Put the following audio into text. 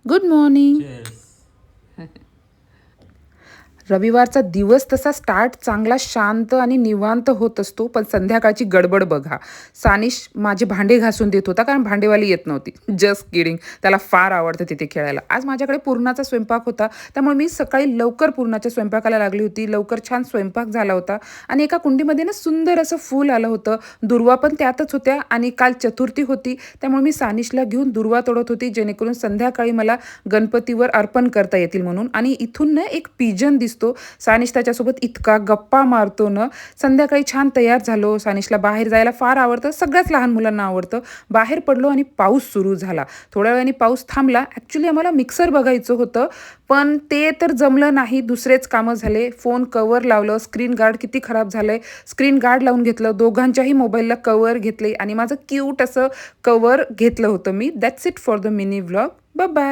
Good morning. Cheers. रविवारचा दिवस तसा स्टार्ट चांगला शांत आणि निवांत होत असतो, पण संध्याकाळची गडबड बघा. सानिश माझे भांडे घासून देत होता, कारण भांडेवाली येत नव्हती. Just kidding. त्याला फार आवडतं तिथे खेळायला. आज माझ्याकडे पुरणाचा स्वयंपाक होता, त्यामुळे मी सकाळी लवकर पुरणाच्या स्वयंपाकाला लागली होती. लवकर छान स्वयंपाक झाला होता आणि एका कुंडीमध्ये ना सुंदर असं फूल आलं होतं. दुर्वा पण त्यातच होत्या आणि काल चतुर्थी होती, त्यामुळे मी सानिशला घेऊन दुर्वा तोडत होती, जेणेकरून संध्याकाळी मला गणपतीवर अर्पण करता येतील म्हणून. आणि इथून ना एक पिजन दिसतो. सानिश त्याच्यासोबत इतका गप्पा मारतो ना. संध्याकाळी छान तयार झालो. सानिशला बाहेर जायला फार आवडतं, सगळ्याच लहान मुलांना आवडतं. बाहेर पडलो आणि पाऊस सुरू झाला. थोड्या वेळाने पाऊस थांबला. ॲक्च्युली आम्हाला मिक्सर बघायचं होतं, पण ते तर जमलं नाही. दुसरेच कामं झाले. फोन कवर लावलं. स्क्रीन गार्ड किती खराब झालंय. स्क्रीन गार्ड लावून घेतलं. दोघांच्याही मोबाईलला कवर घेतले आणि माझं क्यूट असं कवर घेतलं होतं मी. That's it for the mini vlog. Bye bye.